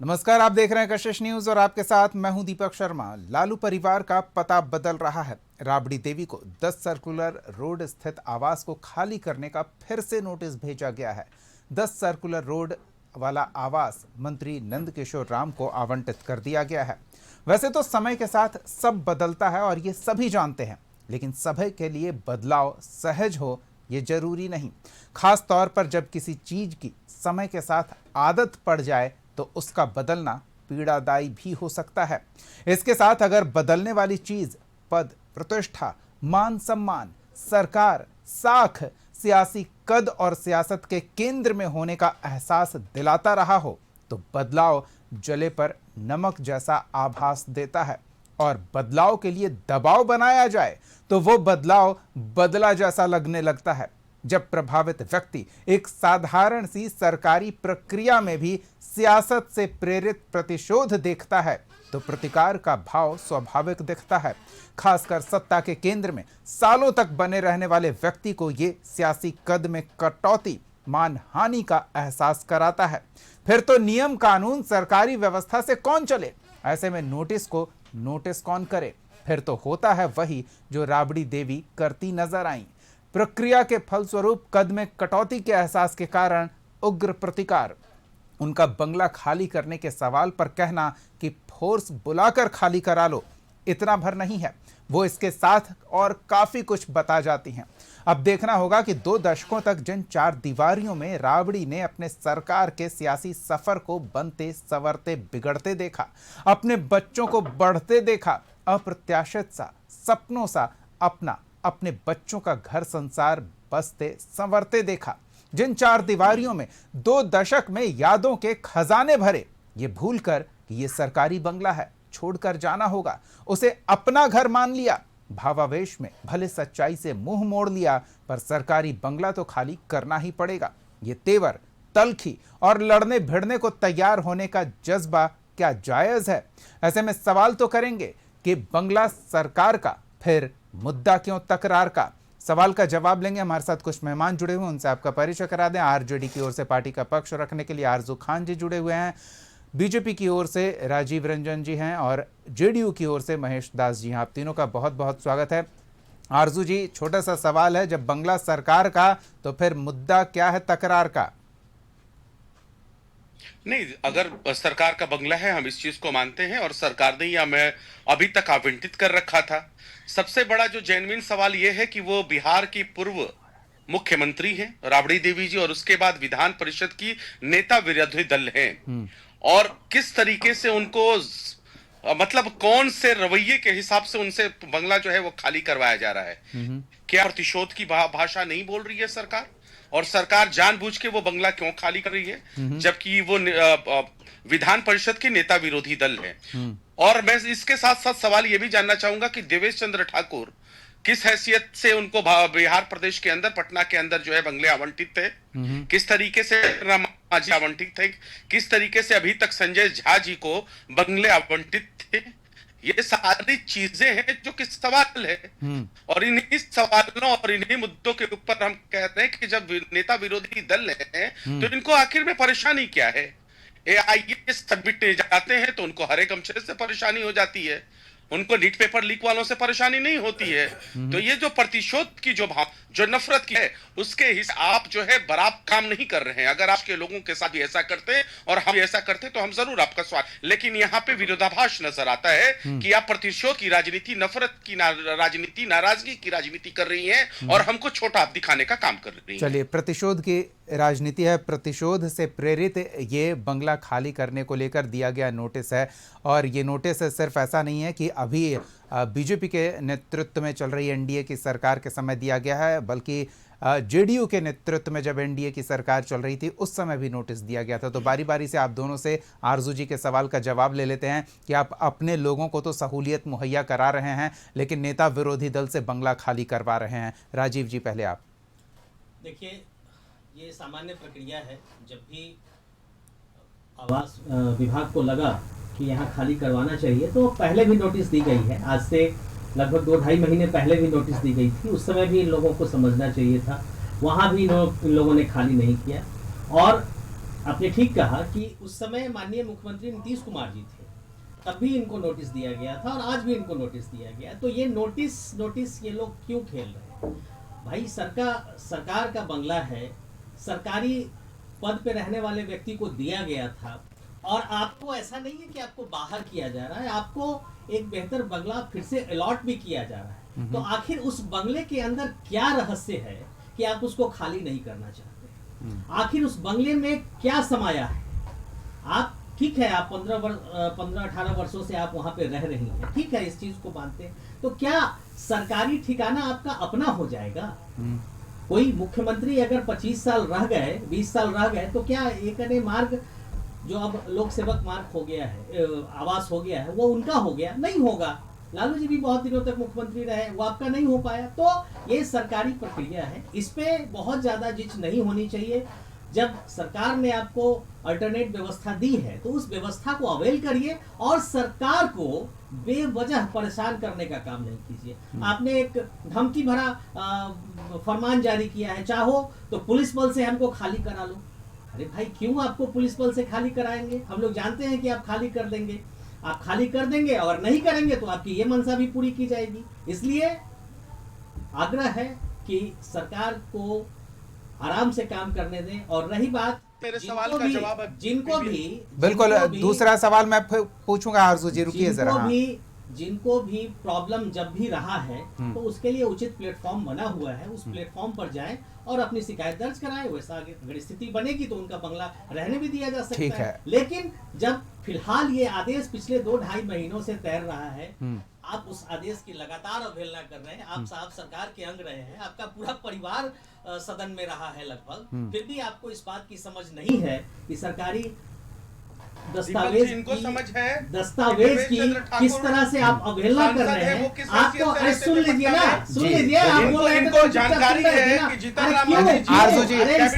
नमस्कार, आप देख रहे हैं कशिश न्यूज और आपके साथ मैं हूं दीपक शर्मा। लालू परिवार का पता बदल रहा है। राबड़ी देवी को 10 सर्कुलर रोड स्थित आवास को खाली करने का फिर से नोटिस भेजा गया है। 10 सर्कुलर रोड वाला आवास मंत्री नंदकिशोर राम को आवंटित कर दिया गया है। वैसे तो समय के साथ सब बदलता है और ये सभी जानते हैं, लेकिन सभी के लिए बदलाव सहज हो ये जरूरी नहीं। खास तौर पर जब किसी चीज की समय के साथ आदत पड़ जाए तो उसका बदलना पीड़ादायी भी हो सकता है। इसके साथ अगर बदलने वाली चीज पद, प्रतिष्ठा, मान सम्मान, सरकार, साख, सियासी कद और सियासत के केंद्र में होने का एहसास दिलाता रहा हो तो बदलाव जले पर नमक जैसा आभास देता है। और बदलाव के लिए दबाव बनाया जाए तो वो बदलाव बदला जैसा लगने लगता है। जब प्रभावित व्यक्ति एक साधारण सी सरकारी प्रक्रिया में भी सियासत से प्रेरित प्रतिशोध देखता है तो प्रतिकार का भाव स्वाभाविक दिखता है। खासकर सत्ता के केंद्र में सालों तक बने रहने वाले व्यक्ति को ये सियासी कद में कटौती मानहानि का एहसास कराता है। फिर तो नियम कानून सरकारी व्यवस्था से कौन चले? ऐसे में नोटिस को नोटिस कौन करे? फिर तो होता है वही जो राबड़ी देवी करती नजर आई। प्रक्रिया के फलस्वरूप कद में कटौती के एहसास के कारण उग्र प्रतिकार। उनका बंगला खाली करने के सवाल पर कहना कि फोर्स बुलाकर खाली करा लो इतना भर नहीं है, वो इसके साथ और काफी कुछ बता जाती हैं। अब देखना होगा कि 2 दशकों तक जिन 4 दीवारियों में राबड़ी ने अपने सरकार के सियासी सफर को बनते संवरते बिगड़ते देखा, अपने बच्चों को बढ़ते देखा, अप्रत्याशित सा सपनों सा अपने बच्चों का घर संसार बसते संवरते देखा, जिन 4 दीवारियों में 2 दशक में यादों के खजाने भरे, ये भूलकर कि ये सरकारी बंगला है, छोड़कर जाना होगा, उसे अपना घर मान लिया, भावावेश में भले सच्चाई से मुंह मोड़ लिया, पर सरकारी बंगला तो खाली करना ही पड़ेगा। ये तेवर, तलखी और लड़ने भिड़ने को तैयार होने का जज्बा क्या जायज है? ऐसे में सवाल तो करेंगे कि बंगला सरकार का, फिर मुद्दा क्यों तकरार का? सवाल का जवाब लेंगे। हमारे साथ कुछ मेहमान जुड़े हुए, उनसे आपका परिचय करा दें। आरजेडी की ओर से पार्टी का पक्ष रखने के लिए आरजू खान जी जुड़े हुए हैं, बीजेपी की ओर से राजीव रंजन जी हैं और जेडीयू की ओर से महेश दास जी हैं। आप तीनों का बहुत बहुत स्वागत है। आरजू जी, छोटा सा सवाल है, जब बंगला सरकार का तो फिर मुद्दा क्या है तकरार का? नहीं, अगर सरकार का बंगला है, हम इस चीज को मानते हैं और सरकार ने हमें अभी तक आवंटित कर रखा था। सबसे बड़ा जो जेन्युइन सवाल यह है कि वो बिहार की पूर्व मुख्यमंत्री हैं राबड़ी देवी जी, और उसके बाद विधान परिषद की नेता विरोधी दल हैं, और किस तरीके से उनको मतलब कौन से रवैये के हिसाब से उनसे बंगला जो है वो खाली करवाया जा रहा है। क्या प्रतिशोध की भाषा नहीं बोल रही है सरकार? और सरकार जानबूझ के वो बंगला क्यों खाली कर रही है जबकि वो विधान परिषद के नेता विरोधी दल है? और मैं इसके साथ साथ सवाल ये भी जानना चाहूंगा कि देवेश चंद्र ठाकुर किस हैसियत से उनको बिहार प्रदेश के अंदर, पटना के अंदर जो है बंगले आवंटित थे, किस तरीके से माझी आवंटित थे, किस तरीके से अभी तक संजय झा जी को बंगले आवंटित थे। ये सारी चीजें हैं जो कि सवाल है, और इन्हीं सवालों और इन्हीं मुद्दों के ऊपर हम कहते हैं कि जब नेता विरोधी दल है तो इनको आखिर में परेशानी क्या है? AIS सबमिट जाते हैं तो उनको हरे गमछे से परेशानी हो जाती है, उनको नीट पेपर लीक वालों से परेशानी नहीं होती है। तो ये जो प्रतिशोध की जो भाव, जो नफरत की है, उसके आप जो है बराबर काम नहीं कर रहे हैं। अगर आपके लोगों के साथ भी ऐसा करते और हम ऐसा करते तो हम जरूर आपका स्वागत, लेकिन यहाँ पे विरोधाभास नजर आता है कि आप प्रतिशोध की राजनीति, नफरत की राजनीति, नाराजगी की राजनीति कर रही है और हमको छोटा आप दिखाने का काम कर रही है। चलिए, प्रतिशोध की राजनीति है, प्रतिशोध से प्रेरित ये बंगला खाली करने को लेकर दिया गया नोटिस है। और ये नोटिस सिर्फ ऐसा नहीं है कि अभी बीजेपी के नेतृत्व में चल रही एनडीए की सरकार के समय दिया गया है, बल्कि जेडीयू के नेतृत्व में जब एनडीए की सरकार चल रही थी उस समय भी नोटिस दिया गया था। तो बारी बारी से आप दोनों से आरजू जी के सवाल का जवाब ले लेते हैं कि आप अपने लोगों को तो सहूलियत मुहैया करा रहे हैं, लेकिन नेता विरोधी दल से बंगला खाली करवा रहे हैं। राजीव जी, पहले आप। देखिए, ये सामान्य प्रक्रिया है। जब भी आवास विभाग को लगा कि यहाँ खाली करवाना चाहिए तो पहले भी नोटिस दी गई है। आज से लगभग 2-2.5 महीने पहले भी नोटिस दी गई थी। उस समय भी इन लोगों को समझना चाहिए था, वहाँ भी इन लोगों ने खाली नहीं किया। और आपने ठीक कहा कि उस समय माननीय मुख्यमंत्री नीतीश कुमार जी थे, तब भी इनको नोटिस दिया गया था और आज भी इनको नोटिस दिया गया। तो ये नोटिस ये लोग क्यों खेल रहे हैं भाई? सरकार का बंगला है, सरकारी पद पे रहने वाले व्यक्ति को दिया गया था और आपको ऐसा नहीं है कि आपको बाहर किया जा रहा है, आपको एक बेहतर बंगला फिर से अलॉट भी किया जा रहा है। तो आखिर उस बंगले के अंदर क्या रहस्य है कि आप उसको खाली नहीं करना चाहते? आखिर उस बंगले में क्या समाया है? आप ठीक है, आप 15-18 वर्षों से आप वहां पे रह रही हैं, ठीक है, इस चीज को मानते हैं। तो क्या सरकारी ठिकाना आपका अपना हो जाएगा? कोई मुख्यमंत्री अगर 25 साल रह गए, 20 साल रह गए, तो क्या एक अन्य मार्ग जो अब लोक सेवक मार्ग हो गया है, आवास हो गया है, वो उनका हो गया? नहीं होगा। लालू जी भी बहुत दिनों तक मुख्यमंत्री रहे, वो आपका नहीं हो पाया। तो ये सरकारी प्रक्रिया है, इस पे बहुत ज्यादा जिच नहीं होनी चाहिए। जब सरकार ने आपको अल्टरनेट व्यवस्था दी है तो उस व्यवस्था को अवेल करिए और सरकार को बेवजह परेशान करने का काम नहीं कीजिए। आपने एक धमकी भरा फरमान जारी किया है, चाहो तो पुलिस बल से हमको खाली करा लो। अरे भाई, क्यों आपको पुलिस बल से खाली कराएंगे? हम लोग जानते हैं कि आप खाली कर देंगे। आप खाली कर देंगे और नहीं करेंगे तो आपकी ये मंशा भी पूरी की जाएगी। इसलिए आग्रह है कि सरकार को आराम से काम करने दें। और रही बात मेरे सवाल का जवाब जिनको भी बिल्कुल दूसरा सवाल मैं पूछूंगा आरजू जी, रुकिए जरा। जिनको भी प्रॉब्लम जब भी रहा है तो उसके लिए उचित प्लेटफॉर्म बना हुआ है, उस प्लेटफॉर्म पर जाएं और अपनी शिकायत दर्ज कराएं। वैसा अगर स्थिति बनेगी तो उनका बंगला रहने भी दिया जा सकता है। लेकिन जब फिलहाल ये आदेश पिछले 2-2.5 महीनों से तैर रहा है, आप उस आदेश की लगातार अवहेलना कर रहे हैं। आप साहब सरकार के अंग रहे हैं, आपका पूरा परिवार सदन में रहा है लगभग, फिर भी आपको इस बात की समझ नहीं है कि सरकारी दस्तावेज की किस तरह से आप अवहेलना कर रहे हैं। आपको अरे सुन लीजिए ना, सुन लीजिए, आपको जानकारी है कि आरजू जी इस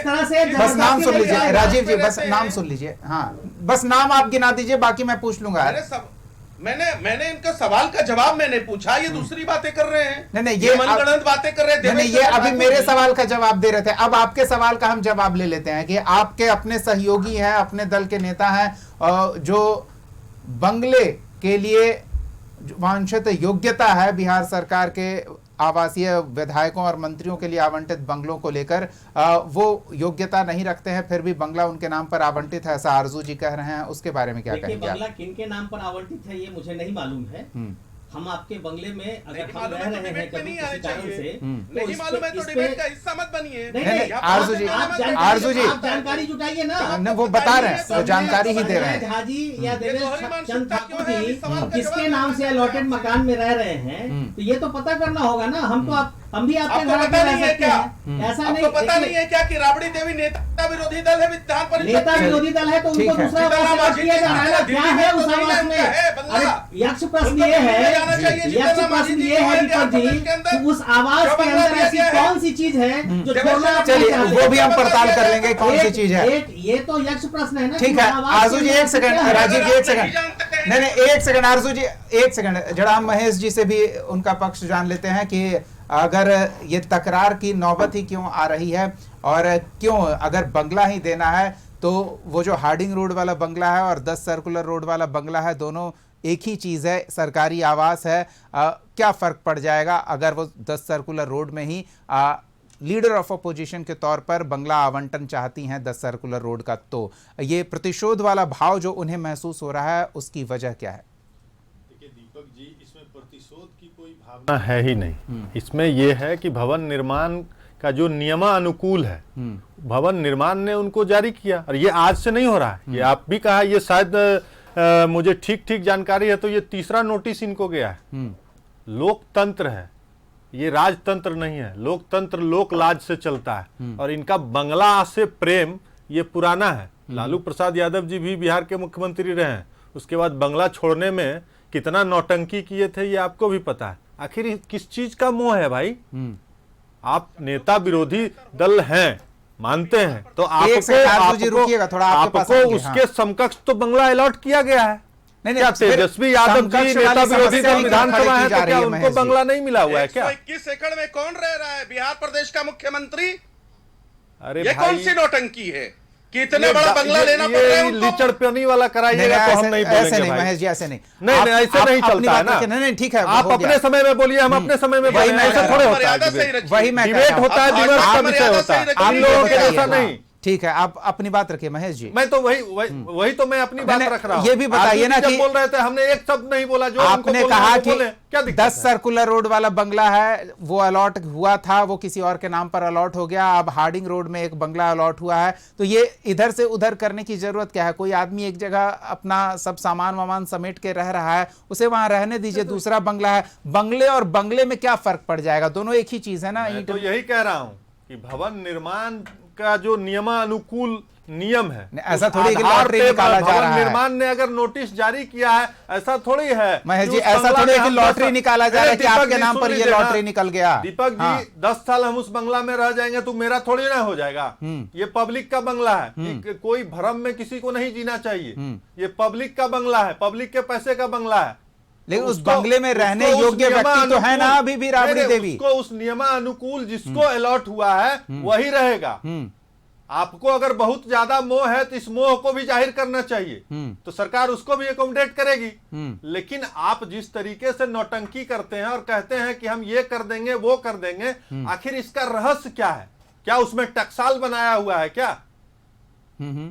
तरह से बस नाम सुन लीजिए, राजीव जी बस नाम सुन लीजिए। हाँ, बस नाम आप गिना दीजिए, बाकी मैं पूछ लूंगा। मैंने इनका सवाल का जवाब मैंने पूछा, ये दूसरी बातें कर रहे हैं। नहीं, ये मनगढ़ंत बातें कर रहे हैं। नहीं, ये अभी मेरे सवाल का जवाब दे रहे थे, अब आपके सवाल का हम जवाब ले लेते हैं कि आपके अपने सहयोगी हैं, अपने दल के नेता हैं, जो बंगले के लिए वांछित योग्यता है बिहार सरकार के आवासीय विधायकों और मंत्रियों के लिए आवंटित बंगलों को लेकर, वो योग्यता नहीं रखते हैं, फिर भी बंगला उनके नाम पर आवंटित है, ऐसा आरजू जी कह रहे हैं। उसके बारे में क्या कहेंगे? बंगला किनके नाम पर आवंटित है ये मुझे नहीं मालूम है। हम आपके बंगले में अगर हम रह रहे हैं कभी किसी कारण से, नहीं मालूम है तो डिबेट का हिस्सा मत बनिए। नहीं, आरजू जी आप जानकारी जुटाइए ना। वो बता रहे हैं, वो जानकारी ही दे रहे हैं। झा जी या देवेश चंद ठाकुर जी किसके नाम से अलॉटेड मकान में रह रहे हैं, तो ये तो पता करना होगा ना। हम भी आपके घर में रह सकते हैं, ऐसा नहीं। पता नहीं है क्या कि राबड़ी देवी नेता विरोधी दल है विधान परिषद? नेता विरोधी दल है तो उनको दूसरा आवास किया जा रहा है ना। क्या है उस आवास में? अरे यक्ष प्रश्न ये है, यक्ष प्रश्न ये है दीपक जी, कि उस आवास के अंदर ऐसी कौन सी चीज है जो छोड़ना? चलिए वो भी हम पड़ताल कर लेंगे कौन सी चीज है। ये तो यक्ष प्रश्न है ना। ठीक है आरजू जी, एक सेकंड, राजीव जी एक सेकंड, नहीं एक सेकंड, आरजू जी एक सेकंड, जरा हम महेश जी से भी उनका पक्ष जान लेते हैं कि अगर ये तकरार की नौबत ही क्यों आ रही है, और क्यों अगर बंगला ही देना है तो वो जो हार्डिंग रोड वाला बंगला है और 10 सर्कुलर रोड वाला बंगला है, दोनों एक ही चीज़ है, सरकारी आवास है। क्या फ़र्क पड़ जाएगा अगर वो 10 सर्कुलर रोड में ही लीडर ऑफ अपोजिशन के तौर पर बंगला आवंटन चाहती हैं 10 सर्कुलर रोड का? तो ये प्रतिशोध वाला भाव जो उन्हें महसूस हो रहा है, उसकी वजह क्या है? देखिए दीपक जी, इसमें प्रतिशोध की कोई भावना है ही नहीं। इसमें यह है कि भवन निर्माण का जो नियमानुकूल है, भवन निर्माण ने उनको जारी किया, और ये आज से नहीं हो रहा है। ये आप भी कहा, ये शायद मुझे ठीक जानकारी है तो ये तीसरा नोटिस इनको गया है। लोकतंत्र है, ये राजतंत्र नहीं है। लोकतंत्र लोक लाज से चलता है, और इनका बंगला से प्रेम ये पुराना है। लालू प्रसाद यादव जी भी बिहार के मुख्यमंत्री रहे हैं, उसके बाद बंगला छोड़ने में कितना नौटंकी किए थे ये आपको भी पता है। आखिर किस चीज का मोह है भाई? आप नेता विरोधी दल हैं, मानते हैं, तो आपको उसके समकक्ष तो बंगला अलॉट किया गया है। क्या तेजस्वी यादव जी नेता विरोधी दल विधानसभा है तो क्या उनको बंगला नहीं मिला हुआ है क्या? 121 एकड़ में कौन रह रहा है? बिहार प्रदेश का मुख्यमंत्री। अरे ये कौन सी नौटंकी है? कि इतना बड़ा बंगला लेना पड़ रहा है उनको? लीचड़पनी वाला कराइएगा तो हम नहीं ऐसे बोलेंगे नहीं भाई। महेश जी, ऐसे नहीं। नहीं नहीं, ऐसे नहीं चलता है ना। नहीं ठीक है, आप अपने समय में बोलिए, हम अपने समय में बोलें, ऐसा थोड़े होता है। वही मैं डिबेट होता है, डिबेट का विषय होता है, हम लोगों के जैसा नहीं। ठीक है, आप अपनी बात रखिए महेश जी। मैं तो वही तो मैं अपनी बात रख रहा हूं। ये भी बताइए ना कि बोल रहे थे हमने एक शब्द नहीं बोला, जो आपने कहा कि क्या 10 सर्कुलर रोड वाला बंगला है, वो अलॉट हुआ था, वो किसी और के नाम पर अलॉट हो गया, अब हार्डिंग रोड में एक बंगला अलॉट हुआ है, तो ये इधर से उधर करने की जरूरत क्या है? कोई आदमी एक जगह अपना सब सामान वामान समेट के रह रहा है, उसे वहां रहने दीजिए। दूसरा बंगला है, बंगले और बंगले में क्या फर्क पड़ जाएगा? दोनों एक ही चीज है ना। मैं तो यही कह रहा हूं कि भवन निर्माण का जो नियमानुकूल नियम है, ऐसा थोड़ी कि लॉटरी निकाला जा रहा है। निर्माण ने अगर नोटिस जारी किया है, ऐसा थोड़ी है महेश जी, ऐसा थोड़ी कि लॉटरी निकाला जा रहा है कि आपके नाम पर ये लॉटरी निकल गया। दीपक जी, 10 साल हम उस बंगला में रह जाएंगे तो मेरा थोड़ी ना हो जाएगा। ये पब्लिक का बंगला है, कोई भ्रम में किसी को नहीं जीना चाहिए। ये पब्लिक का बंगला है, पब्लिक के पैसे का बंगला है। लेकिन उस बंगले में रहने योग्य व्यक्ति तो है ना अभी भी राबड़ी देवी। उसको उस नियमानुकूल जिसको अलॉट हुआ है वही रहेगा। आपको अगर बहुत ज्यादा मोह है तो इस मोह को भी जाहिर करना चाहिए, तो सरकार उसको भी एकोमोडेट करेगी। लेकिन आप जिस तरीके से नौटंकी करते हैं और कहते हैं कि हम ये कर देंगे वो कर देंगे, आखिर इसका रहस्य क्या है? क्या उसमें टकसाल बनाया हुआ है क्या?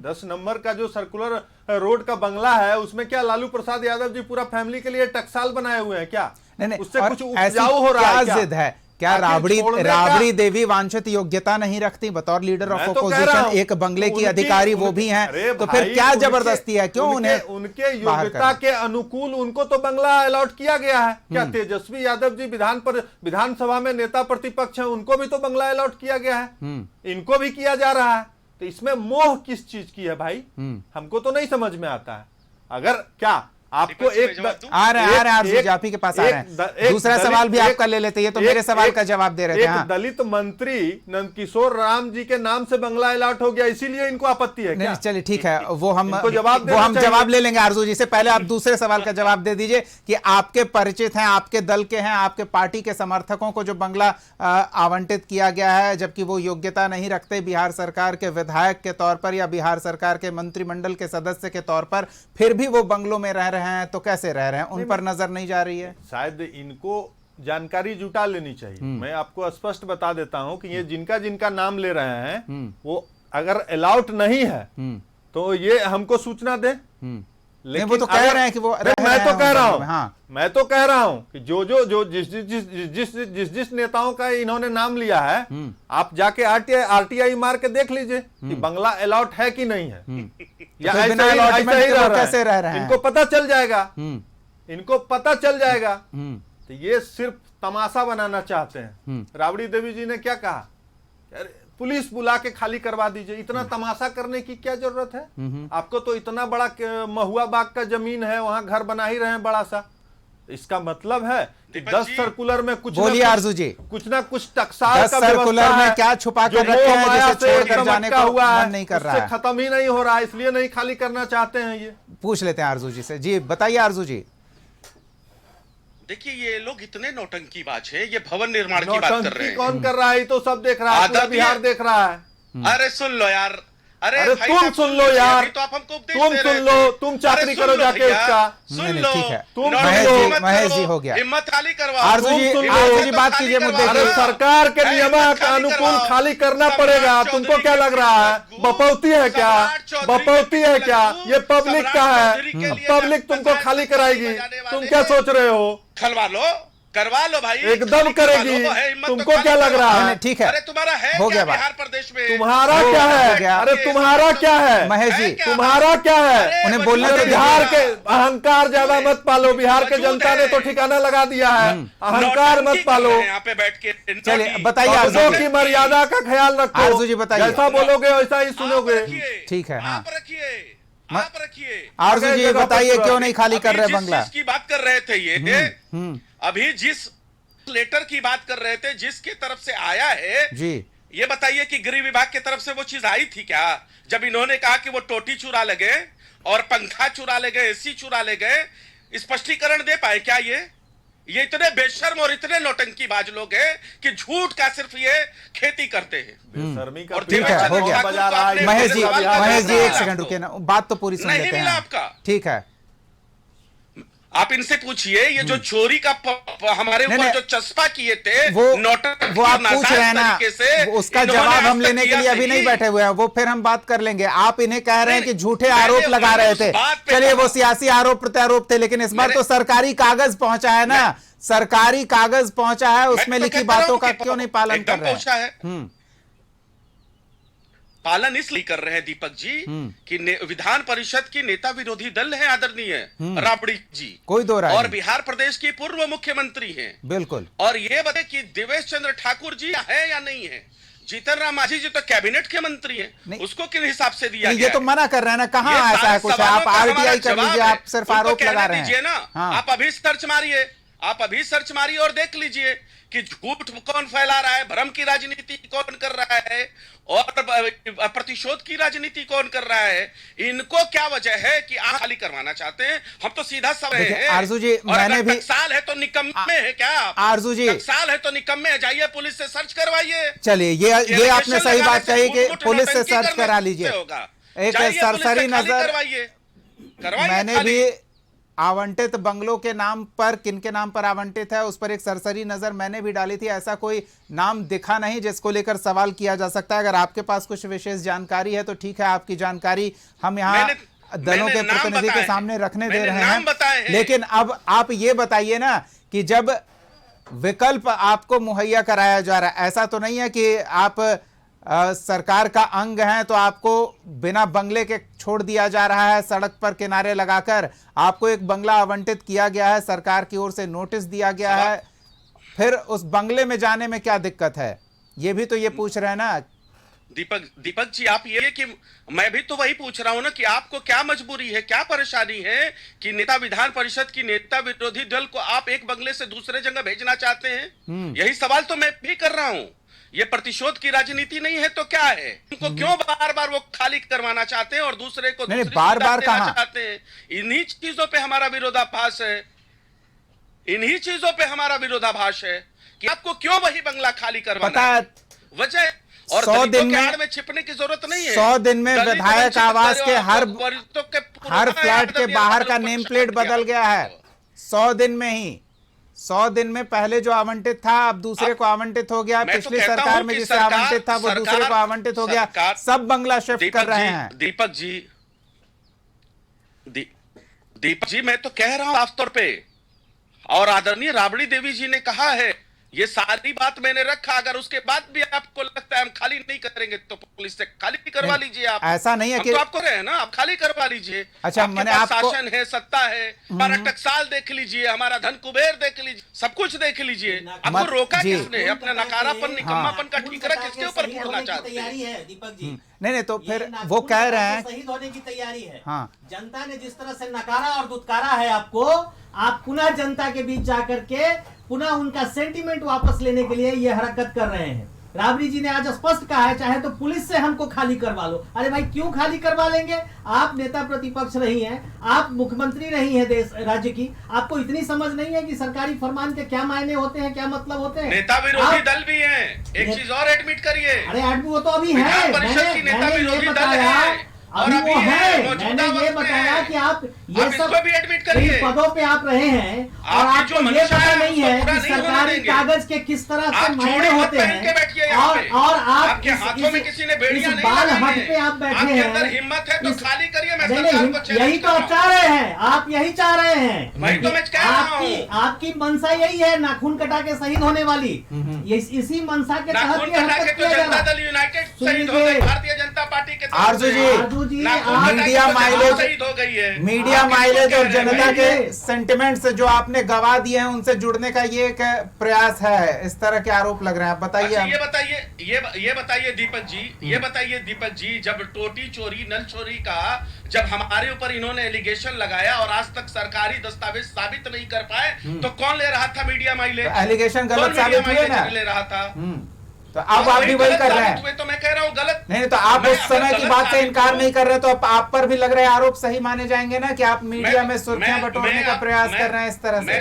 10 नंबर का जो सर्कुलर रोड का बंगला है, उसमें क्या लालू प्रसाद यादव जी पूरा फैमिली के लिए टकसाल बनाए हुए हैं क्या? नहीं, उससे कुछ उपजाऊ हो रहा है क्या? जिद है क्या? राबड़ी देवी वांछित योग्यता नहीं रखती बतौर लीडर ऑफ ऑपोजिशन? एक बंगले की अधिकारी वो भी हैं, तो फिर क्या जबरदस्ती है? क्यों उनके योग्यता के अनुकूल उनको तो बंगला अलॉट किया गया है। क्या तेजस्वी यादव जी विधानसभा में नेता प्रतिपक्ष है, उनको भी तो बंगला अलॉट किया गया है, इनको भी किया जा रहा है। तो इसमें मोह किस चीज की है भाई? हमको तो नहीं समझ में आता है। अगर क्या आपको एक आ रहे हैं आप ही के पास आ रहे हैं, दूसरा सवाल भी आपका ले लेते हैं, तो मेरे सवाल का जवाब दे रहे थे। एक दलित मंत्री नंदकिशोर राम जी के नाम से बंगला अलॉट हो गया, इसीलिए इनको आपत्ति है क्या? चलिए ठीक है, वो हम जवाब ले लेंगे आरजू जी से। पहले आप दूसरे सवाल का जवाब दे दीजिए कि आपके परिचित हैं, आपके दल के हैं, आपके पार्टी के समर्थकों को जो बंगला आवंटित किया गया है, जबकि वो योग्यता नहीं रखते बिहार सरकार के विधायक के तौर पर या बिहार सरकार के मंत्रिमंडल के सदस्य के तौर पर, फिर भी वो बंगलों में रह रहे हैं, तो कैसे रह रहे हैं? उन पर नजर नहीं जा रही है? शायद इनको जानकारी जुटा लेनी चाहिए। मैं आपको स्पष्ट बता देता हूं कि ये जिनका जिनका नाम ले रहे हैं, वो अगर अलाउड नहीं है तो ये हमको सूचना दे। लेकिन वो तो कह रहे हैं कि वो मैं तो कह रहा हूं कि जो जिस नेताओं का इन्होंने नाम लिया है, आप जाके आरटीआई मार के देख लीजिए कि बंगला अलॉट है कि नहीं है, या ऐसा ही कैसे रह रहे हैं। इनको पता चल जाएगा, इनको पता चल जाएगा। तो ये सिर्फ तमाशा बनाना चाहते हैं। राबड़ी देवी जी ने क्या कहा? पुलिस बुला के खाली करवा दीजिए। इतना तमाशा करने की क्या जरूरत है? आपको तो इतना बड़ा महुआ बाग का जमीन है, वहां घर बना ही रहे हैं बड़ा सा। इसका मतलब है कि 10 सर्कुलर में कुछ ना कुछ टकसाल का सर्कुलर में क्या छुपा कर रखे हैं जिसे छोड़कर जाने को मन नहीं कर रहा है? खत्म ही नहीं हो रहा है, इसलिए नहीं खाली करना चाहते हैं। ये पूछ लेते हैं आरजू जी से। जी बताइए आरजू जी। देखिए, ये लोग इतने नौटंकीबाज हैं, ये भवन निर्माण की बात कर रहे हैं। कौन कर रहा है? तो सब देख रहा है, पूरा बिहार देख रहा है। अरे सुन लो यार, अरे तुम सुन लो यार, तो आप हमको तुम सुन लो, तुम चाकरी करो जाके इसका। सुन लो, ठीक है, तुम महेश जी हो गया। हिम्मत खाली करवाओ। आरजू जी बात कीजिए मुद्दे की। सरकार के नियमानुकूल खाली करना पड़ेगा। तुमको क्या लग रहा है? बपौती है क्या? बपौती है क्या? ये पब्लिक का है, पब्लिक तुमको खाली कराएगी। तुम क्या सोच रहे हो? खलवा लो, करवा लो भाई, एकदम करेगी। तुमको क्या लग रहा है? ठीक है, अरे तुम्हारा है हो गया बिहार प्रदेश में? तुम्हारा क्या है? अरे तुम्हारा क्या है महेश जी? तुम्हारा क्या है? उन्हें बोलने तो बिहार के अहंकार ज्यादा मत पालो। बिहार के जनता ने तो ठिकाना लगा दिया है, अहंकार मत पालो। यहाँ पे बैठ के चलिए बताइए आरजू की मर्यादा का ख्याल रखो। आरजू जी बताइए, जैसा बोलोगे वैसा ही सुनोगे। ठीक है, हाँ आप रखिए। आरजू जी बताइए क्यों नहीं खाली कर रहे बंगला? की बात कर रहे थे ये अभी जिस लेटर की बात कर रहे थे, जिसकी तरफ से आया है जी, ये बताइए कि गृह विभाग की तरफ से वो चीज आई थी क्या? जब इन्होंने कहा कि वो टोटी चुरा ले गए और पंखा चुरा ले गए, एसी चुरा ले गए, स्पष्टीकरण दे पाए क्या? ये इतने बेशर्म और इतने नौटंकीबाज लोग हैं कि झूठ का सिर्फ ये खेती करते हैं। बेशर्मी का और ठीक है, हो गया। बजा रहा है। महेश जी महेश जी, एक सेकंड रुकिए ना, बात तो पूरी सुन नहीं लेते मिला हैं। आपका। ठीक है, आप इनसे पूछिए, ये जो चोरी का हमारे नहीं, ऊपर नहीं, जो चस्पा किए थे, वो आप पूछ रहे हैं ना, वो उसका जवाब हम लेने के लिए अभी नहीं बैठे हुए हैं, वो फिर हम बात कर लेंगे। आप इन्हें कह रहे हैं कि झूठे आरोप लगा रहे थे, चलिए वो सियासी आरोप प्रत्यारोप थे, लेकिन इस बार तो सरकारी कागज पहुंचा है ना, सरकारी कागज पहुंचा है, उसमें लिखी बातों का क्यों नहीं पालन कर रहे हैं? पालन इसलिए कर रहे हैं दीपक जी कि विधान परिषद की नेता विरोधी दल है आदरणीय राबड़ी जी, कोई दो राय और नहीं। बिहार प्रदेश के पूर्व मुख्यमंत्री हैं। बिल्कुल। और ये बताए कि देवेश चंद्र ठाकुर जी है या नहीं है। जीतन राम मांझी जी तो कैबिनेट के मंत्री हैं, उसको किन हिसाब से दिया गया? ये तो मना कर रहे हैं ना, कहाँ ऐसा है कुछ? आप आरटीआई कर लीजिए, आप सिर्फ आरोप लगा रहे हैं ना। आप अभी सर्च मारिए, आप अभी सर्च मारिए और देख लीजिए कि झूठ कौन फैला रहा है, भ्रम की राजनीति कौन कर रहा है और प्रतिशोध की राजनीति कौन कर रहा है। इनको क्या वजह है कि आप खाली करवाना चाहते हैं? हम तो सीधा सब है। आरजू जी, मैंने भी साल है तो निकम्मे है क्या? आरजू जी, साल है तो निकम्मे है, जाइए पुलिस से सर्च करवाइए। चलिए ये आपने सही बात कही कि पुलिस से सर्च करा लीजिए, एक सरसरी नजर। मैंने भी आवंटित बंगलों के नाम पर, किन के नाम पर आवंटित है, उस पर एक सरसरी नजर मैंने भी डाली थी। ऐसा कोई नाम दिखा नहीं जिसको लेकर सवाल किया जा सकता है। अगर आपके पास कुछ विशेष जानकारी है तो ठीक है, आपकी जानकारी हम यहाँ दलों के प्रतिनिधि के सामने रखने दे रहे हैं, लेकिन अब आप ये बताइए ना कि जब विकल्प आपको मुहैया कराया जा रहा है, ऐसा तो नहीं है कि आप सरकार का अंग है तो आपको बिना बंगले के छोड़ दिया जा रहा है, सड़क पर किनारे लगाकर। आपको एक बंगला आवंटित किया गया है, सरकार की ओर से नोटिस दिया गया है, फिर उस बंगले में जाने में क्या दिक्कत है? ये भी तो ये पूछ रहे हैं ना दीपक जी। आप ये कि मैं भी तो वही पूछ रहा हूं ना कि आपको क्या मजबूरी है, क्या परेशानी है कि नेता विधान परिषद की नेता विरोधी दल को आप एक बंगले से दूसरे जगह भेजना चाहते हैं? यही सवाल तो मैं भी कर रहा हूं। ये प्रतिशोध की राजनीति नहीं है तो क्या है? उनको क्यों बार बार वो खाली करवाना चाहते हैं और दूसरे को बार बार कहां चाहते हैं? इन्हीं चीजों पे हमारा विरोधाभास है, इन्हीं चीजों पे हमारा विरोधाभास है कि आपको क्यों वही बंगला खाली करवाना है। वजह और 100 दिन में छिपने की जरूरत नहीं है। 100 दिन में विधायक आवास के हर फ्लैट के बाहर का नेम प्लेट बदल गया है। 100 दिन में ही, 100 दिन में पहले जो आवंटित था अब दूसरे को आवंटित हो गया, पिछली सरकार में जिसे आवंटित था वो दूसरे को आवंटित हो गया, सब बंगला शिफ्ट कर रहे हैं। दीपक जी मैं तो कह रहा हूं साफ तौर पे, और आदरणीय राबड़ी देवी जी ने कहा है, ये सारी बात मैंने रखा। अगर उसके बाद भी आपको लगता है हम खाली नहीं करेंगे तो पुलिस से खाली करवा लीजिए। आप ऐसा नहीं है कि तो आपको रहे ना, आप खाली करवा लीजिए। अच्छा, मैंने आपको शासन है, सत्ता है, हमारा टकसाल देख लीजिए, हमारा धन कुबेर देख लीजिए, सब कुछ देख लीजिए। आपको रोका किसने? अपना नकारापन, निकम्मापन का ठीकरा किसके ऊपर फोड़ना चाहते हैं? दीपक जी नहीं तो फिर वो कह रहे हैं शहीद होने की तैयारी है। हाँ। जनता ने जिस तरह से नकारा और दुत्कारा है आपको, आप पुनः जनता के बीच जाकर के पुनः उनका सेंटीमेंट वापस लेने के लिए ये हरकत कर रहे हैं। राबड़ी जी ने आज स्पष्ट कहा है, चाहे तो पुलिस से हमको खाली करवा लो। अरे भाई क्यों खाली करवा लेंगे? आप नेता प्रतिपक्ष नहीं है, आप मुख्यमंत्री नहीं है देश राज्य की, आपको इतनी समझ नहीं है कि सरकारी फरमान के क्या मायने होते हैं, क्या मतलब होते हैं? नेता विरोधी दल भी है, एक चीज और एडमिट करिए। अरे एडमिट वो तो अभी है, मैंने ये बताया अभी वो है, मैंने ये बताया कि आप ये सब भी एडमिट करिए, पदों पे आप रहे हैं और आपको ये पता नहीं है कि सरकारी कागज के किस तरह से मायने होते हैं। और आप आपके हाथों में किसी ने बेड़ियां नहीं बाल हट पे आप बैठे हैं। अंदर हिम्मत है तो खाली करिए। मैं सरकार को चैलेंज यही तो आप चाह रहे हैं, आप यही चाह रहे हैं। मैं तो मैं कह रहा हूं, आपकी मंशा यही है, नाखून कटा के शहीद होने वाली। इसी मंशा के तहत ये हरकत किया जा रहा है। दल यूनाइटेड शहीद हो गई, भारतीय जनता पार्टी के आरजू जी, मीडिया माइलेज, मीडिया माइलेज और जनता के सेंटिमेंट से जो आपने गवा दिए हैं उनसे जुड़ने का ये एक प्रयास है, इस तरह के आरोप लग रहे हैं। बताइए। ये बताइए दीपक जी, जब टोटी चोरी, नल चोरी का जब हमारे ऊपर इन्होंने एलिगेशन लगाया और आज तक सरकारी दस्तावेज साबित नहीं कर पाए तो कौन ले रहा था मीडिया माइलेज? एलिगेशन गलत साबित हुए ना, ले रहा था। तो अब आप भी वही कर रहे हैं। तो मैं कह रहा हूं गलत नहीं, तो आप उस समय की बात से इनकार नहीं कर रहे, तो आप पर भी लग रहे आरोप सही माने जाएंगे ना कि आप मीडिया में सुर्खियां बटोरने का प्रयास कर रहे हैं इस तरह से।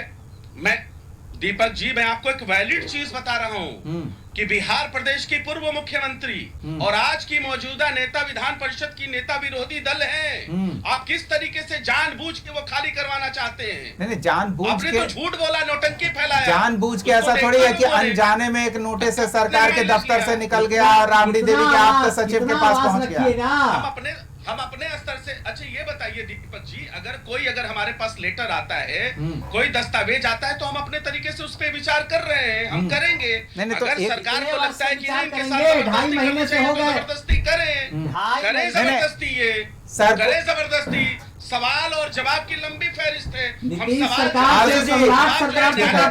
दीपक जी, मैं आपको एक वैलिड चीज बता रहा हूं कि बिहार प्रदेश की पूर्व मुख्यमंत्री और आज की मौजूदा नेता विधान परिषद की नेता विरोधी दल है। आप किस तरीके से जानबूझ के वो खाली करवाना चाहते हैं? नहीं जानबूझ आपने के तो झूठ बोला, नोटंकी फैलाया। जानबूझ के ऐसा थोड़ी है कि अनजाने में एक नोटिस से सरकार के दफ्तर से निकल गया और राबड़ी देवी के आप्त सचिव के पास पहुंच गया। हम अपने स्तर से, अच्छा ये बताइए दीपक जी, अगर हमारे पास लेटर आता है, कोई दस्तावेज आता है, तो हम अपने तरीके से उस पर विचार कर रहे हैं, हम करेंगे। नहीं, तो अगर सरकार को लगता है कि नहीं, इनके साथ 2.5 महीने से हो गए, जबरदस्ती करें जबरदस्ती, ये करें जबरदस्ती। सवाल और जवाब की लंबी फहरिस्त है। हम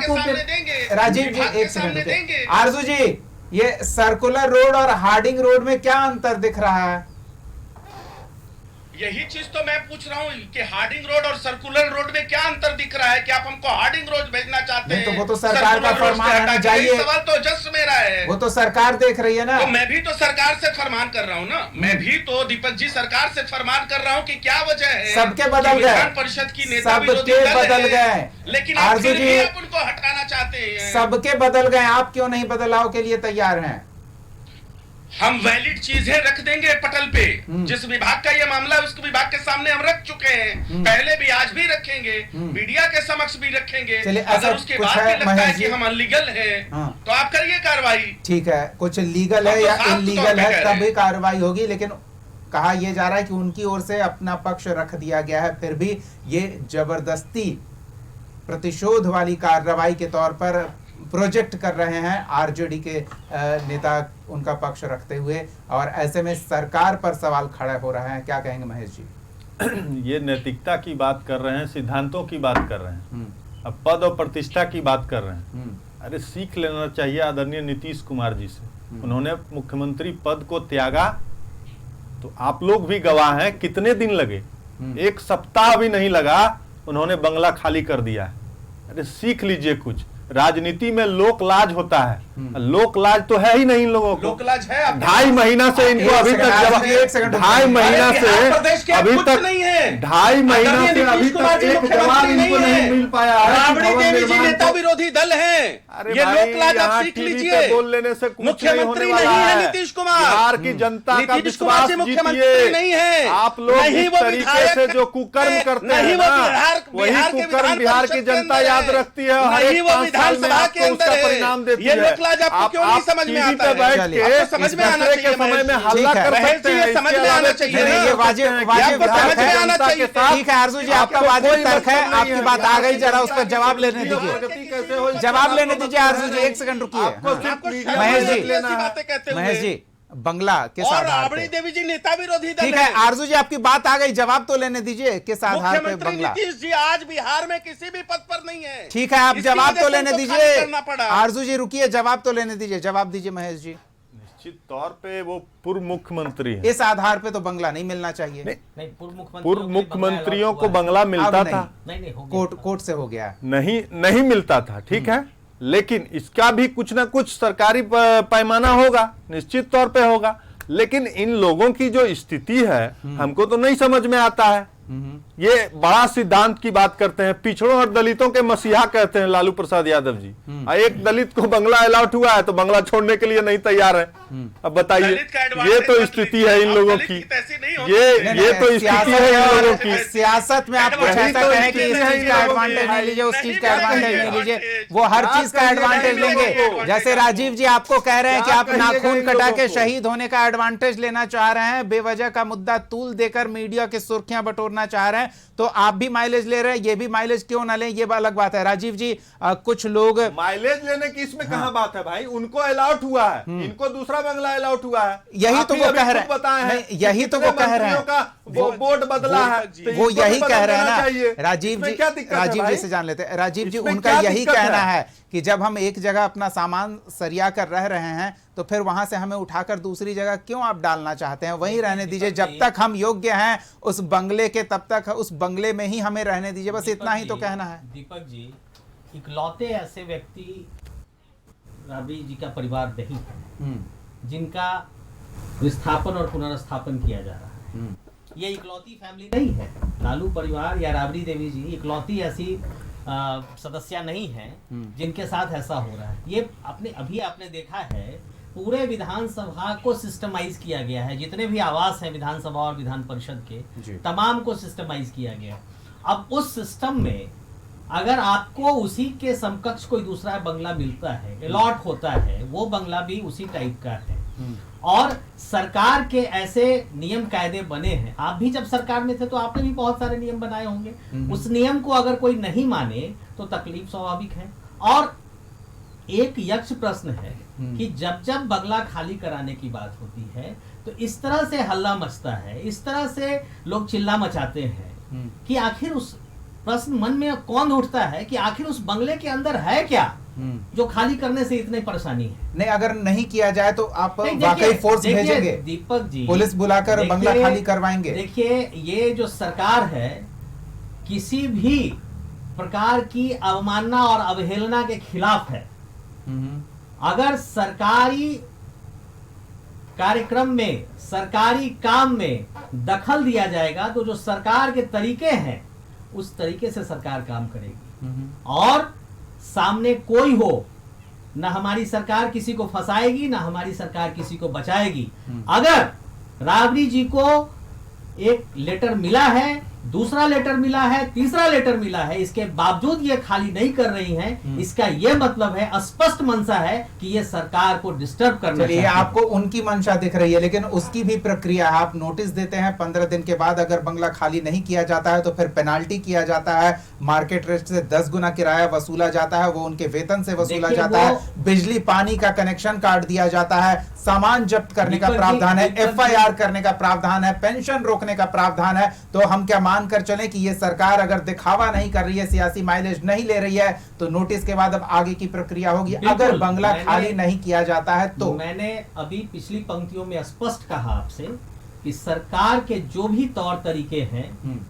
सामने देंगे, राजीव जी एक सेकंड, आरजू जी, ये सर्कुलर रोड और हार्डिंग रोड में क्या अंतर दिख रहा है? यही चीज तो मैं पूछ रहा हूँ कि हार्डिंग रोड और सर्कुलर रोड में क्या अंतर दिख रहा है कि आप हमको हार्डिंग रोड भेजना चाहते हैं? तो वो तो सरकार का फरमान आना चाहिए। सवाल तो जस्ट मेरा है, वो तो सरकार देख रही है ना। तो मैं भी तो सरकार से फरमान कर रहा हूँ ना, मैं भी तो दीपक जी सरकार से फरमान कर रहा हूँ कि क्या वजह है। सबके बदल गए, विधान परिषद की नेता सबके बदल गए, लेकिन आरजू जी आप उनको हटाना चाहते हैं। सबके बदल गए, आप क्यों नहीं बदलाव के लिए तैयार हैं? हम वैलिड चीजें रख देंगे पटल पे। जिस विभाग का ये मामला है, उस विभाग के सामने हम रख चुके हैं, पहले भी, आज भी रखेंगे, मीडिया के समक्ष भी रखेंगे। अगर उसके बाद भी लगता है कि हम अनलीगल हैं, तो आप करिए कार्रवाई। ठीक है, कुछ लीगल है या इलीगल है तभी कार्रवाई होगी, लेकिन कहा यह जा रहा है कि उनकी ओर से अपना पक्ष रख दिया गया है, फिर भी ये जबरदस्ती प्रतिशोध वाली कार्रवाई के तौर पर प्रोजेक्ट कर रहे हैं आरजेडी के नेता, उनका पक्ष रखते हुए, और ऐसे में सरकार पर सवाल खड़े हो रहे हैं। क्या कहेंगे महेश जी? ये नैतिकता की बात कर रहे हैं, सिद्धांतों की बात कर रहे हैं, अब पद और प्रतिष्ठा की बात कर रहे हैं। अरे सीख लेना चाहिए आदरणीय नीतीश कुमार जी से। उन्होंने मुख्यमंत्री पद को त्यागा तो आप लोग भी गवाह हैं, कितने दिन लगे, 1 सप्ताह भी नहीं लगा, उन्होंने बंगला खाली कर दिया है। अरे सीख लीजिए कुछ, राजनीति में लोक लाज होता है, लोक लाज तो है ही नहीं इन लोगों को। लोक लाज है 2.5 महीना से इनको अभी तक 2.5 महीना से अभी तक 2.5 महीना से अभी तक एक जवाब इनको नहीं मिल पाया है। राबड़ी देवी जी नेता विरोधी दल है, ये लोक लाज आप सीख लीजिए। बोल लेने से मुख्यमंत्री नहीं है नीतीश कुमार, बिहार की जनता का विश्वास जीतिए। नहीं है आप लोग इस तरीके से जो कुकर्म करते हैं वही कुकर्म बिहार की जनता याद रखती है, हर एक 5 साल में आपको उसका परिणाम देती है। आप क्यों नहीं समझ में आता है? बैठ के समझ में आना चाहिए, समय में हल्ला कर सकते हैं, समझ में आना चाहिए। ये वाजिब तर्क है। ठीक है आरजू जी, आपका वाजिब तर्क है, आपकी बात आ गई, जरा उस पर जवाब लेने दीजिए, जवाब लेने दीजिए आरजू जी, 1 सेकंड रुकिए। महेश जी बंगला किस आधार पे? राबड़ी देवी जी नेता विरोधी दल ठीक है आरजू जी, आपकी बात आ गई, जवाब तो लेने दीजिए, किस आधार पे बंगला? नीतीश जी आज बिहार में किसी भी पद पर नहीं है। ठीक है, आप जवाब तो लेने दीजिए आरजू जी, रुकिए, जवाब तो लेने दीजिए, जवाब दीजिए महेश जी। निश्चित तौर पे वो पूर्व मुख्यमंत्री है, इस आधार पे तो बंगला नहीं मिलना चाहिए। नहीं, पूर्व मुख्यमंत्रियों को बंगला मिलता था, कोर्ट से हो गया, नहीं मिलता था, ठीक है, लेकिन इसका भी कुछ ना कुछ सरकारी पैमाना होगा, निश्चित तौर पे होगा। लेकिन इन लोगों की जो स्थिति है हमको तो नहीं समझ में आता है। ये बड़ा सिद्धांत की बात करते हैं, पिछड़ों और दलितों के मसीहा कहते हैं लालू प्रसाद यादव जी। एक दलित को बंगला अलॉट हुआ है तो बंगला छोड़ने के लिए नहीं तैयार है। अब बताइए, ये तो स्थिति है इन लोगों की, ये तो स्थिति है इन लोगों की। सियासत में आप कुछ ऐसा कहें कि इस चीज का एडवांटेज नहीं लीजिए, उस चीज का एडवांटेज नहीं लीजिए, वो हर चीज का एडवांटेज लेंगे। जैसे राजीव जी आपको कह रहे हैं कि आप नाखून कटा के शहीद होने का एडवांटेज लेना चाह रहे हैं, बेवजह का मुद्दा तूल देकर मीडिया की सुर्खियां बटोरना चाह रहे हैं, तो आप भी माइलेज ले रहे हैं, ये भी माइलेज क्यों ना लें, ये अलग बात है। राजीव जी कुछ लोग माइलेज लेने की इसमें कहां बात है भाई, उनको अलाउट हुआ है, इनको दूसरा बंगला अलाउट हुआ है, यही तो वो कह रहे हैं, यही तो वो कह रहे हैं, वो बोर्ड बदला है, वो यही कह रहे हैं ना। राजीव जी से जान लेते हैं, राजीव जी उनका यही कहना है कि जब हम एक जगह अपना सामान सरिया कर रह रहे हैं तो फिर वहां से हमें उठाकर दूसरी जगह क्यों आप डालना चाहते हैं, वहीं रहने दीजिए, जब तक हम योग्य हैं उस बंगले के तब तक उस बंगले में ही हमें रहने दीजिए, बस इतना ही तो कहना है। दीपक जी, इकलौते ऐसे व्यक्ति राबड़ी जी का परिवार नहीं है जिनका विस्थापन और पुनर्स्थापन किया जा रहा है। ये इकलौती फैमिली नहीं है, लालू परिवार या राबड़ी देवी जी इकलौती ऐसी सदस्य नहीं हैं जिनके साथ ऐसा हो रहा है। ये आपने देखा है पूरे विधानसभा को सिस्टमाइज किया गया है, जितने भी आवास हैं विधानसभा और विधान परिषद के तमाम को सिस्टमाइज किया गया। अब उस सिस्टम में अगर आपको उसी के समकक्ष कोई दूसरा बंगला मिलता है, अलॉट होता है, वो बंगला भी उसी टाइप का है और सरकार के ऐसे नियम कायदे बने हैं। आप भी जब सरकार में थे तो आपने भी बहुत सारे नियम बनाए होंगे। उस नियम को अगर कोई नहीं माने तो तकलीफ स्वाभाविक है। और एक यक्ष प्रश्न है कि जब जब बंगला खाली कराने की बात होती है तो इस तरह से हल्ला मचता है, इस तरह से लोग चिल्ला मचाते हैं कि आखिर उस प्रश्न मन में कौन उठता है कि आखिर उस बंगले के अंदर है क्या जो खाली करने से इतनी परेशानी है। नहीं, अगर नहीं किया जाए तो आप वाकई फोर्स भेजेंगे? दीपक जी, पुलिस बुलाकर बंगला खाली करवाएंगे? देखिए, ये जो सरकार है किसी भी प्रकार की अवमानना और अवहेलना के खिलाफ है। अगर सरकारी कार्यक्रम में, सरकारी काम में दखल दिया जाएगा तो जो सरकार के तरीके हैं उस तरीके से सरकार काम करेगी और सामने कोई हो, ना हमारी सरकार किसी को फंसाएगी, ना हमारी सरकार किसी को बचाएगी। अगर राबड़ी जी को एक लेटर मिला है, दूसरा लेटर मिला है, तीसरा लेटर मिला है, इसके बावजूद ये खाली नहीं कर रही हैं, इसका ये मतलब है, स्पष्ट मंशा है कि ये सरकार को डिस्टर्ब करना चाहती है। आपको उनकी मंशा दिख रही है, लेकिन उसकी भी प्रक्रिया है। आप नोटिस देते हैं, 15 दिन के बाद अगर बंगला खाली नहीं किया जाता है तो फिर पेनाल्टी किया जाता है, मार्केट रेट से 10 गुना किराया वसूला जाता है, वो उनके वेतन से वसूला जाता है, बिजली पानी का कनेक्शन काट दिया जाता है, सामान जब्त करने का प्रावधान है, FIR करने का प्रावधान है, पेंशन रोकने का प्रावधान है। तो हम क्या मानकर चलें कि ये सरकार अगर दिखावा नहीं कर रही है, सियासी माइलेज नहीं ले रही है, तो नोटिस के बाद अब आगे की प्रक्रिया होगी अगर बंगला खाली नहीं किया जाता है तो? मैंने अभी पिछली पंक्तियों में स्पष्ट कहा आपसे कि सरकार के जो भी तौर तरीके हैं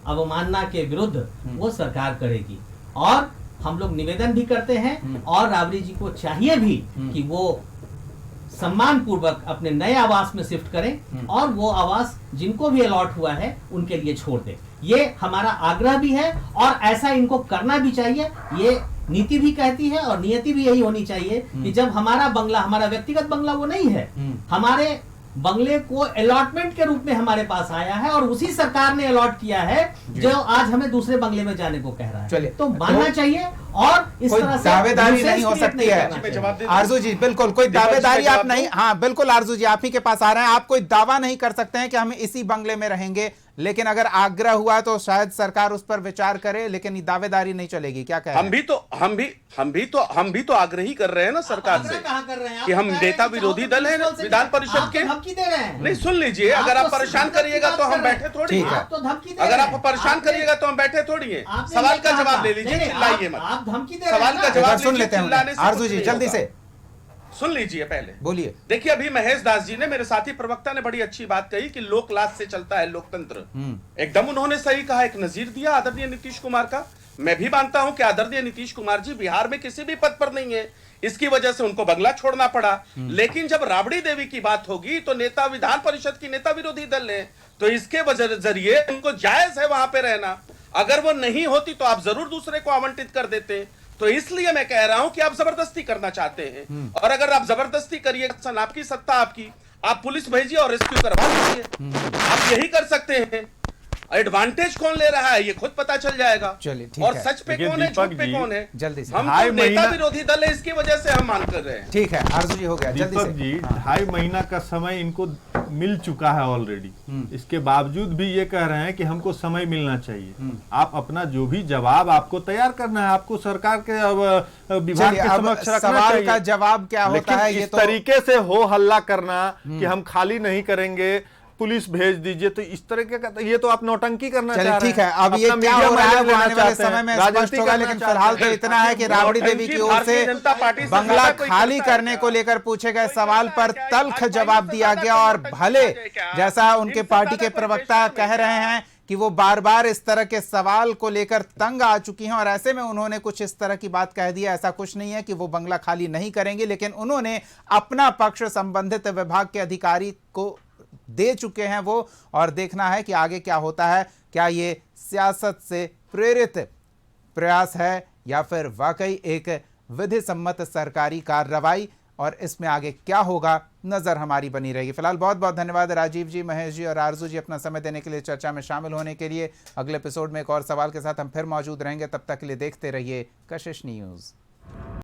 अवमानना के विरुद्ध वो सरकार करेगी और हम लोग निवेदन भी करते हैं और राबड़ी जी को चाहिए भी कि वो सम्मान पूर्वक अपने नए आवास में शिफ्ट करें और वो आवास जिनको भी अलॉट हुआ है उनके लिए छोड़ दें। ये हमारा आग्रह भी है और ऐसा इनको करना भी चाहिए। ये नीति भी कहती है और नियति भी यही होनी चाहिए कि जब हमारा बंगला, हमारा व्यक्तिगत बंगला वो नहीं है, हमारे बंगले को अलॉटमेंट के रूप में हमारे पास आया है और उसी सरकार ने अलॉट किया है जो आज हमें दूसरे बंगले में जाने को कह रहा है। तो मानना चाहिए और इस तरह से दावेदारी नहीं हो सकती है। आरजू जी, बिल्कुल कोई दावेदारी आप नहीं, हाँ बिल्कुल आरजू जी, आप ही के पास आ रहे हैं। आप कोई दावा नहीं कर सकते हैं कि हम इसी बंगले में रहेंगे, लेकिन अगर आग्रह हुआ तो शायद सरकार उस पर विचार करे, लेकिन ये दावेदारी नहीं चलेगी। क्या कहें? हम भी तो आग्रह ही कर रहे हैं ना सरकार से कि हम नेता विरोधी दल हैं विधान परिषद के। धमकी दे रहे हैं। नहीं, सुन लीजिए, अगर आप परेशान करिएगा तो हम बैठे थोड़ी हैं। अगर आप परेशान करिएगा तो हम बैठे थोड़ी हैं। सवाल का जवाब ले लीजिए, चिल्लाइए मत। आप धमकी दे रहे हैं। सवाल का जवाब सुन लेते हैं आरजू जी, जल्दी से सुन लीजिए, पहले बोलिए। देखिए, अभी महेश दास जी ने, मेरे साथी प्रवक्ता ने बड़ी अच्छी बात कही कि लोकलाज से चलता है लोकतंत्र। एकदम उन्होंने सही कहा, एक नजीर दिया आदरणीय नीतीश कुमार का। मैं भी मानता हूं कि आदरणीय नीतीश कुमार जी बिहार में किसी भी पद पर नहीं है, इसकी वजह से उनको बंगला छोड़ना पड़ा। लेकिन जब राबड़ी देवी की बात होगी तो नेता विधान परिषद की नेता विरोधी दल है, तो इसके जरिए उनको जायज है वहां पे रहना। अगर वो नहीं होती तो आप जरूर दूसरे को आवंटित कर देते। तो इसलिए मैं कह रहा हूं कि आप जबरदस्ती करना चाहते हैं, और अगर आप जबरदस्ती करिए, आपकी सत्ता आपकी, आप पुलिस भेजिए और रेस्क्यू करवा दीजिए। आप यही कर सकते हैं। एडवांटेज कौन ले रहा है ये खुद पता चल जाएगा। चलिए, ठीक और है। सच पे कौन है, झूठ पे कौन है। जल्दी से। हम तो नेता विरोधी दल है, इसकी वजह से हम मांग कर रहे हैं। ठीक है आरजू जी, हो गया। जल्दी दीपक से जी, 2.5 महीना का समय इनको मिल चुका है ऑलरेडी। इसके बावजूद भी ये कह रहे हैं कि हमको समय मिलना चाहिए। आप अपना जो भी जवाब आपको तैयार करना है, आपको सरकार के विभाग के समक्ष रखना चाहिए। सवाल का जवाब क्या होता है, ये इस तो तरीके से हो हल्ला करना कि हम खाली नहीं करेंगे, पुलिस भेज दीजिए, तो इस तरीके का, ये तो आप नौटंकी करना चाह रहे हैं। ठीक है, अब ये क्या हो रहा है वो आने वाले समय में स्पष्ट होगा, लेकिन फिलहाल तो इतना है कि राबड़ी देवी की ओर से बंगला खाली करने को लेकर पूछे गए सवाल पर तल्ख जवाब दिया गया। और भले जैसा उनके पार्टी के प्रवक्ता कह रहे हैं कि वो बार बार इस तरह के सवाल को लेकर तंग आ चुकी हैं और ऐसे में उन्होंने कुछ इस तरह की बात कह दी है, ऐसा कुछ नहीं है कि वो बंगला खाली नहीं करेंगे, लेकिन उन्होंने अपना पक्ष संबंधित विभाग के अधिकारी को दे चुके हैं वो, और देखना है कि आगे क्या होता है। क्या ये सियासत से प्रेरित प्रयास है या फिर वाकई एक विधि सम्मत सरकारी कार्रवाई, और इसमें आगे क्या होगा नजर हमारी बनी रहेगी। फिलहाल बहुत बहुत धन्यवाद राजीव जी, महेश जी और आरजू जी अपना समय देने के लिए, चर्चा में शामिल होने के लिए। अगले एपिसोड में एक और सवाल के साथ हम फिर मौजूद रहेंगे। तब तक के लिए देखते रहिए कशिश न्यूज़।